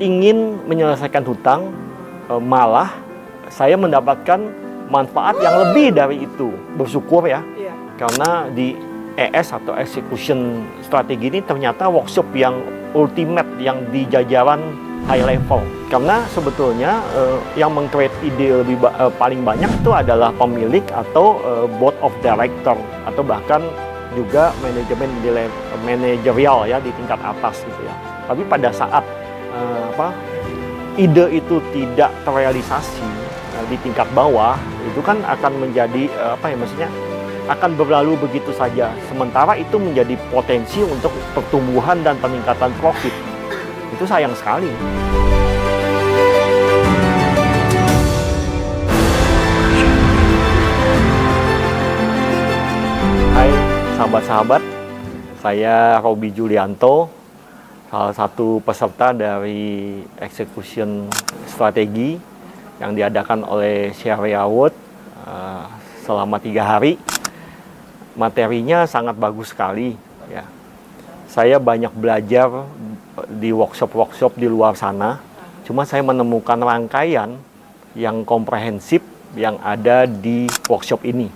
ingin menyelesaikan hutang, malah saya mendapatkan manfaat yang lebih dari itu. Bersyukur ya, karena di ES atau Execution Strategi ini ternyata workshop yang ultimate, yang di jajaran high level. Karena sebetulnya yang meng-create ide paling banyak itu adalah pemilik atau board of director, atau bahkan juga manajemen manajerial ya di tingkat atas gitu ya. Tapi pada saat ide itu tidak terrealisasi di tingkat bawah, itu kan akan menjadi akan berlalu begitu saja. Sementara itu menjadi potensi untuk pertumbuhan dan peningkatan profit. Itu sayang sekali. Hai sahabat-sahabat, saya Robi Julianto, salah satu peserta dari Execution Strategi yang diadakan oleh Sharia Award selama 3 hari. Materinya sangat bagus sekali ya. Saya banyak belajar di workshop-workshop di luar sana. Cuma saya menemukan rangkaian yang komprehensif yang ada di workshop ini.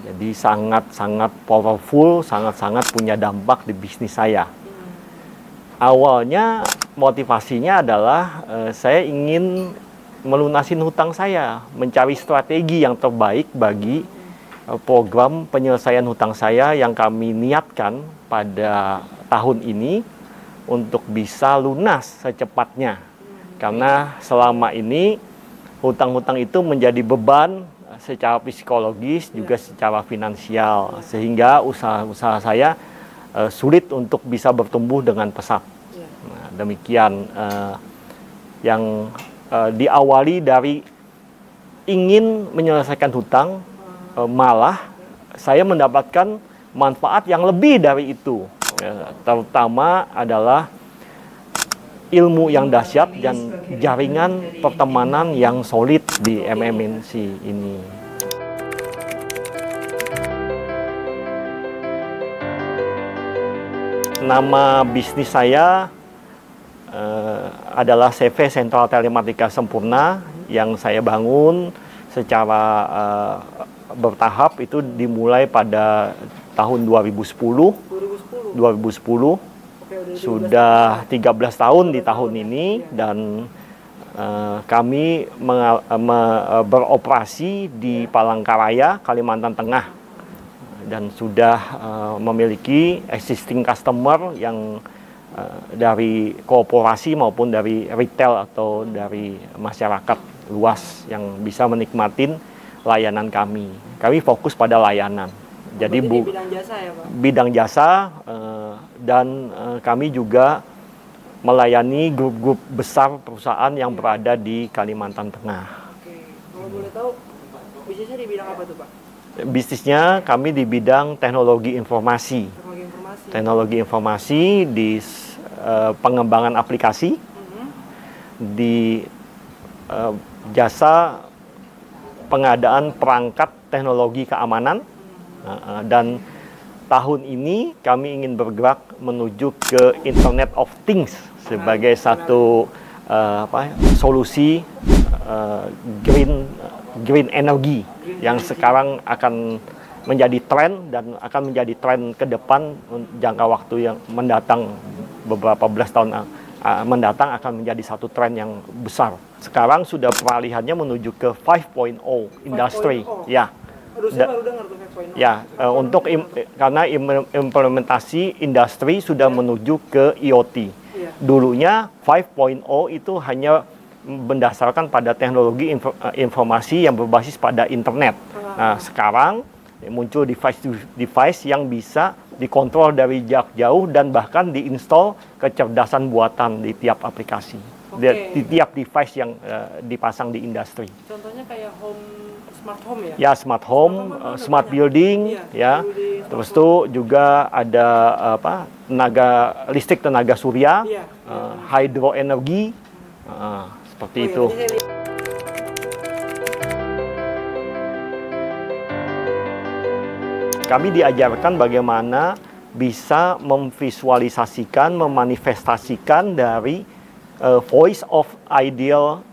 Jadi sangat-sangat powerful, sangat-sangat punya dampak di bisnis saya. Awalnya motivasinya adalah saya ingin melunasin hutang saya, mencari strategi yang terbaik bagi program penyelesaian hutang saya yang kami niatkan pada tahun ini untuk bisa lunas secepatnya. Karena selama ini hutang-hutang itu menjadi beban secara psikologis juga secara finansial, sehingga usaha-usaha saya sulit untuk bisa bertumbuh dengan pesat. Nah, demikian yang diawali dari ingin menyelesaikan hutang, malah saya mendapatkan manfaat yang lebih dari itu, terutama adalah ilmu yang dahsyat dan jaringan pertemanan yang solid di MMNC ini. Nama bisnis saya adalah CV Sentral Telematika Sempurna yang saya bangun secara bertahap. Itu dimulai pada tahun 2010. Sudah 13 tahun di tahun ini, dan kami beroperasi di Palangkaraya, Kalimantan Tengah, dan sudah memiliki existing customer yang dari korporasi maupun dari retail atau dari masyarakat luas yang bisa menikmatin layanan kami. Kami fokus pada layanan. Jadi bidang jasa ya, Pak? Bidang jasa, dan kami juga melayani grup-grup besar perusahaan yang berada di Kalimantan Tengah. Oke, kalau boleh tahu bisnisnya di bidang apa tuh, Pak? Bisnisnya kami di bidang teknologi informasi. Teknologi informasi di pengembangan aplikasi, di jasa pengadaan perangkat teknologi keamanan, dan tahun ini kami ingin bergerak menuju ke Internet of Things sebagai satu solusi green energy yang sekarang akan menjadi tren dan akan menjadi tren ke depan jangka waktu yang mendatang, beberapa belas tahun mendatang akan menjadi satu tren yang besar. Sekarang sudah peralihannya menuju ke 5.0 industry. 5.0. Ya. Aduh, saya baru dengar tuh 5.0. Ya, karena implementasi industri sudah menuju ke IoT. Ya. Dulunya 5.0 itu hanya berdasarkan pada teknologi informasi yang berbasis pada internet. Nah, sekarang muncul device yang bisa dikontrol dari jarak jauh dan bahkan diinstal kecerdasan buatan di tiap aplikasi, di tiap device yang dipasang di industri. Contohnya kayak smart home ya? Ya, smart home, smart building, ya. Terus itu juga ada tenaga surya, hydroenergi, seperti itu. Kami diajarkan bagaimana bisa memvisualisasikan, memanifestasikan dari voice of ideal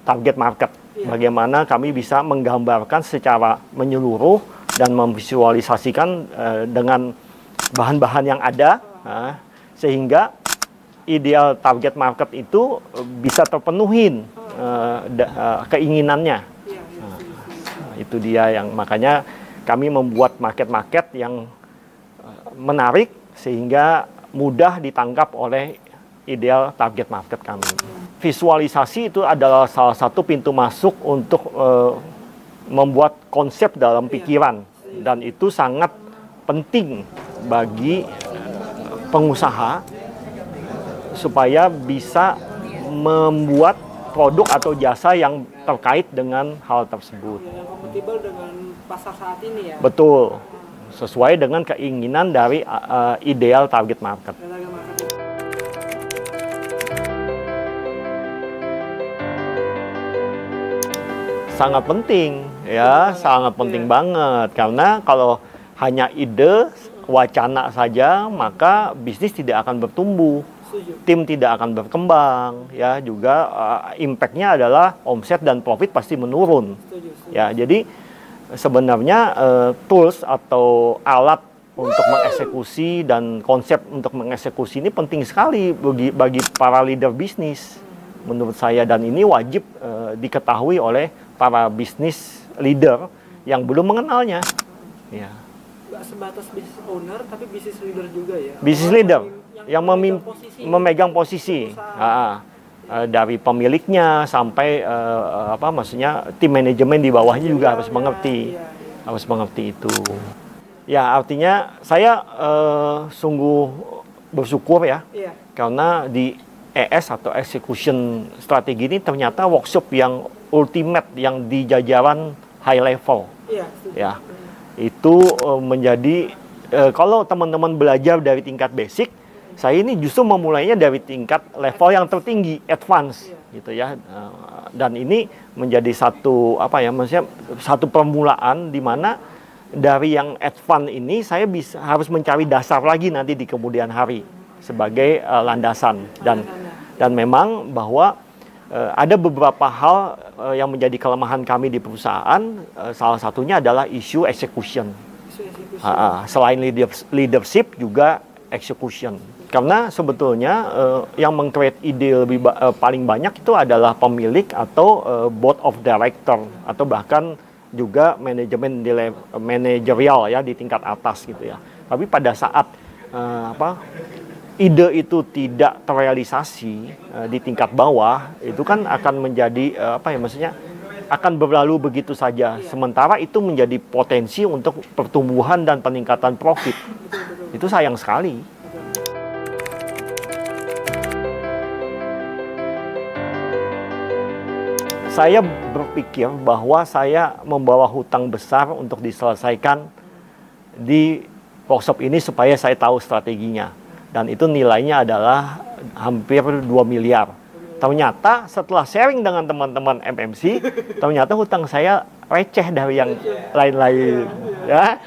target market. Bagaimana kami bisa menggambarkan secara menyeluruh dan memvisualisasikan dengan bahan-bahan yang ada, sehingga ideal target market itu bisa terpenuhin keinginannya. Itu dia yang makanya kami membuat market-market yang menarik sehingga mudah ditangkap oleh ideal target market kami. Visualisasi itu adalah salah satu pintu masuk untuk membuat konsep dalam pikiran, dan itu sangat penting bagi pengusaha supaya bisa membuat produk atau jasa yang terkait dengan hal tersebut. Yang kompatibel dengan pasar saat ini ya. Betul, sesuai dengan keinginan dari ideal target market. Sangat penting ya, sangat penting banget, karena kalau hanya ide, wacana saja, maka bisnis tidak akan bertumbuh, tim tidak akan berkembang, ya juga impact-nya adalah omset dan profit pasti menurun. Ya, jadi sebenarnya tools atau alat untuk mengeksekusi dan konsep untuk mengeksekusi ini penting sekali bagi para leader bisnis menurut saya, dan ini wajib diketahui oleh para bisnis leader yang belum mengenalnya. Ya. Nggak sebatas business owner, tapi business leader juga ya. Business leader yang memegang posisi dari pemiliknya sampai maksudnya tim manajemen di bawahnya juga harus mengerti, harus mengerti itu. Ya, artinya saya sungguh bersyukur ya, karena di ES atau execution strategi ini ternyata workshop yang ultimate, yang di jajaran high level. Ya, itu menjadi kalau teman-teman belajar dari tingkat basic, saya ini justru memulainya dari tingkat level yang tertinggi, advance, gitu ya. Dan ini menjadi satu maksudnya satu permulaan di mana dari yang advance ini saya harus mencari dasar lagi nanti di kemudian hari sebagai landasan, dan memang bahwa ada beberapa hal yang menjadi kelemahan kami di perusahaan. Salah satunya adalah isu execution. Selain leadership juga execution. Karena sebetulnya yang meng-create ide paling banyak itu adalah pemilik atau board of director, atau bahkan juga manajemen manajerial ya di tingkat atas gitu ya. Tapi pada saat ide itu tidak terrealisasi di tingkat bawah, itu kan akan menjadi maksudnya akan berlalu begitu saja. Sementara itu menjadi potensi untuk pertumbuhan dan peningkatan profit. Itu sayang sekali. Saya berpikir bahwa saya membawa hutang besar untuk diselesaikan di workshop ini supaya saya tahu strateginya. Dan itu nilainya adalah hampir 2 miliar. Ternyata setelah sharing dengan teman-teman MMC, ternyata hutang saya receh dari yang lain-lain. Ya.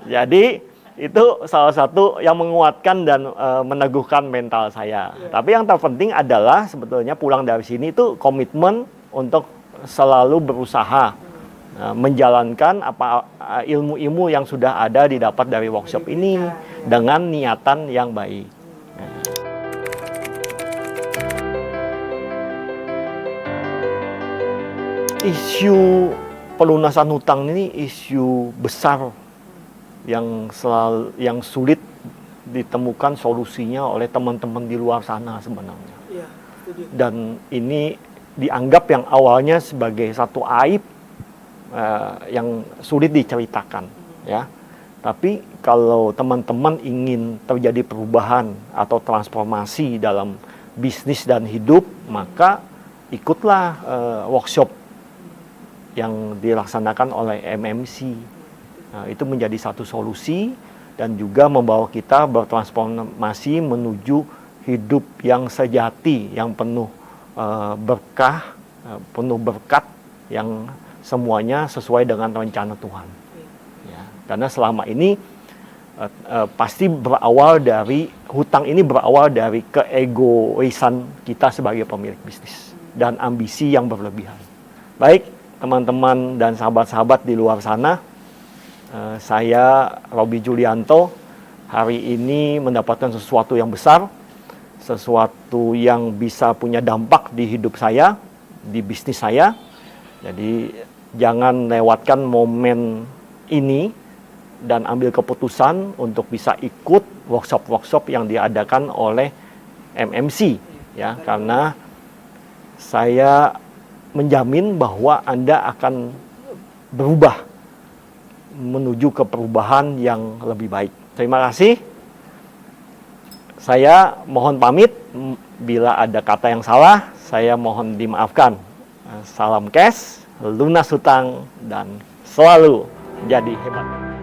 Jadi itu salah satu yang menguatkan dan meneguhkan mental saya. Tapi yang terpenting adalah sebetulnya pulang dari sini itu komitmen untuk selalu berusaha menjalankan ilmu-ilmu yang sudah ada didapat dari workshop ini dengan niatan yang baik. Isu pelunasan hutang ini isu besar yang sulit ditemukan solusinya oleh teman-teman di luar sana sebenarnya. Dan ini dianggap yang awalnya sebagai satu aib yang sulit diceritakan, ya. Tapi kalau teman-teman ingin terjadi perubahan atau transformasi dalam bisnis dan hidup, maka ikutlah workshop yang dilaksanakan oleh MMC. Nah, itu menjadi satu solusi dan juga membawa kita bertransformasi menuju hidup yang sejati, yang penuh berkah, penuh berkat, yang semuanya sesuai dengan rencana Tuhan. Ya, karena selama ini pasti berawal dari hutang ini berawal dari keegoisan kita sebagai pemilik bisnis dan ambisi yang berlebihan. Baik, teman-teman dan sahabat-sahabat di luar sana, saya Roby Julianto hari ini mendapatkan sesuatu yang besar, sesuatu yang bisa punya dampak di hidup saya, di bisnis saya. Jadi jangan lewatkan momen ini dan ambil keputusan untuk bisa ikut workshop-workshop yang diadakan oleh MMC, ya, karena saya menjamin bahwa Anda akan berubah menuju ke perubahan yang lebih baik. Terima kasih. Saya mohon pamit, bila ada kata yang salah, saya mohon dimaafkan. Salam cash, lunas hutang, dan selalu jadi hebat.